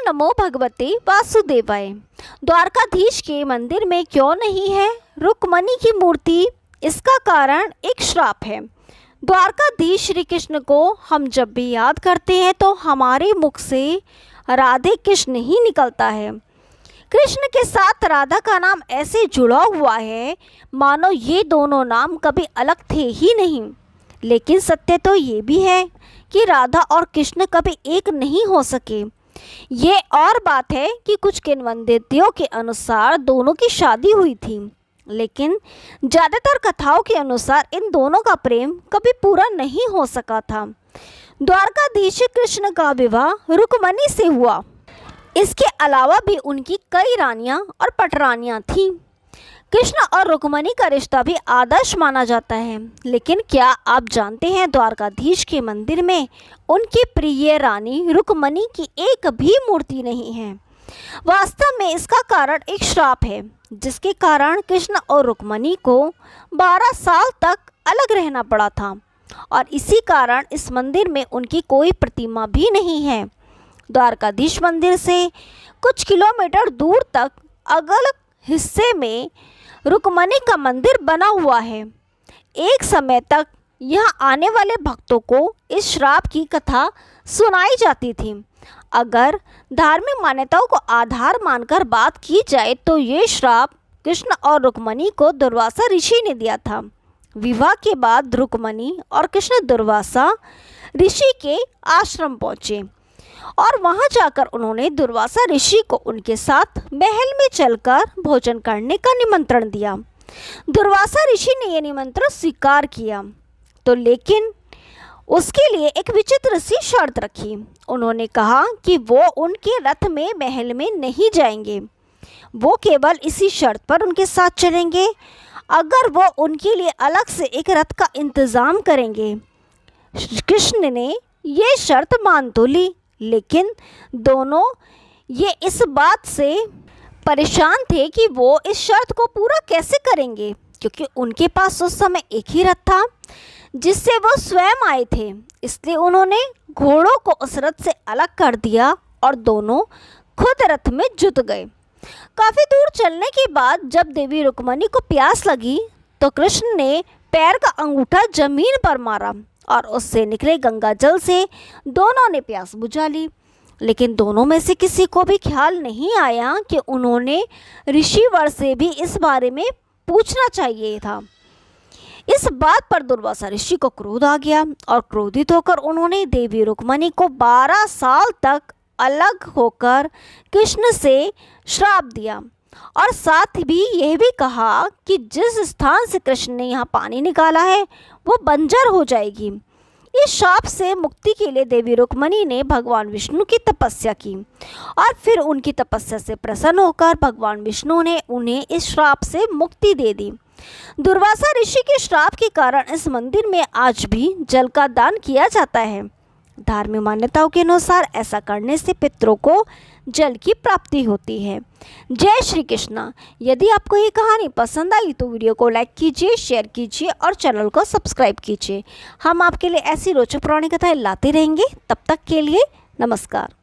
नमो भगवते वासुदेवाय। द्वारकाधीश के मंदिर में क्यों नहीं है रुक्मणी की मूर्ति? इसका कारण एक श्राप है। द्वारकाधीश श्री कृष्ण को हम जब भी याद करते हैं तो हमारे मुख से राधे कृष्ण ही निकलता है। कृष्ण के साथ राधा का नाम ऐसे जुड़ा हुआ है मानो ये दोनों नाम कभी अलग थे ही नहीं। लेकिन सत्य तो ये भी है कि राधा और कृष्ण कभी एक नहीं हो सके। ये और बात है कि कुछ किंवदंतियों के अनुसार दोनों की शादी हुई थी, लेकिन ज़्यादातर कथाओं के अनुसार इन दोनों का प्रेम कभी पूरा नहीं हो सका था। द्वारकाधीश कृष्ण का विवाह रुक्मणी से हुआ। इसके अलावा भी उनकी कई रानियां और पटरानियां थीं। कृष्ण और रुक्मणी का रिश्ता भी आदर्श माना जाता है। लेकिन क्या आप जानते हैं द्वारकाधीश के मंदिर में उनकी प्रिय रानी रुक्मणी की एक भी मूर्ति नहीं है। वास्तव में इसका कारण एक श्राप है, जिसके कारण कृष्ण और रुक्मणी को 12 साल तक अलग रहना पड़ा था और इसी कारण इस मंदिर में उनकी कोई प्रतिमा भी नहीं है। द्वारकाधीश मंदिर से कुछ किलोमीटर दूर तक अलग हिस्से में रुक्मणी का मंदिर बना हुआ है। एक समय तक यहाँ आने वाले भक्तों को इस श्राप की कथा सुनाई जाती थी। अगर धार्मिक मान्यताओं को आधार मानकर बात की जाए तो ये श्राप कृष्ण और रुक्मणी को दुर्वासा ऋषि ने दिया था। विवाह के बाद रुक्मणी और कृष्ण दुर्वासा ऋषि के आश्रम पहुँचे और वहां जाकर उन्होंने दुर्वासा ऋषि को उनके साथ महल में चलकर भोजन करने का निमंत्रण दिया। दुर्वासा ऋषि ने यह निमंत्रण स्वीकार किया तो लेकिन उसके लिए एक विचित्र सी शर्त रखी। उन्होंने कहा कि वो उनके रथ में महल में नहीं जाएंगे, वो केवल इसी शर्त पर उनके साथ चलेंगे अगर वो उनके लिए अलग से एक रथ का इंतज़ाम करेंगे। कृष्ण ने ये शर्त मान तो ली, लेकिन दोनों ये इस बात से परेशान थे कि वो इस शर्त को पूरा कैसे करेंगे, क्योंकि उनके पास उस समय एक ही रथ था जिससे वो स्वयं आए थे। इसलिए उन्होंने घोड़ों को उस रथ से अलग कर दिया और दोनों खुद रथ में जुट गए। काफ़ी दूर चलने के बाद जब देवी रुक्मणी को प्यास लगी तो कृष्ण ने पैर का अंगूठा जमीन पर मारा और उससे निकले गंगा जल से दोनों ने प्यास बुझा ली। लेकिन दोनों में से किसी को भी ख्याल नहीं आया कि उन्होंने ऋषिवर से भी इस बारे में पूछना चाहिए था। इस बात पर दुर्वासा ऋषि को क्रोध आ गया और क्रोधित होकर उन्होंने देवी रुक्मणी को 12 साल तक अलग होकर कृष्ण से श्राप दिया और साथ भी यह भी कहा कि जिस स्थान से कृष्ण ने यहाँ पानी निकाला है वो बंजर हो जाएगी। इस श्राप से मुक्ति के लिए देवी रुक्मणी ने भगवान विष्णु की तपस्या की और फिर उनकी तपस्या से प्रसन्न होकर भगवान विष्णु ने उन्हें इस श्राप से मुक्ति दे दी। दुर्वासा ऋषि के श्राप के कारण इस मंदिर में आज भी जल का दान किया जाता है। धार्मिक मान्यताओं के अनुसार ऐसा करने से पितरों को जल की प्राप्ति होती है। जय श्री कृष्ण। यदि आपको ये कहानी पसंद आई तो वीडियो को लाइक कीजिए, शेयर कीजिए और चैनल को सब्सक्राइब कीजिए। हम आपके लिए ऐसी रोचक पुरानी कथाएं लाते रहेंगे। तब तक के लिए नमस्कार।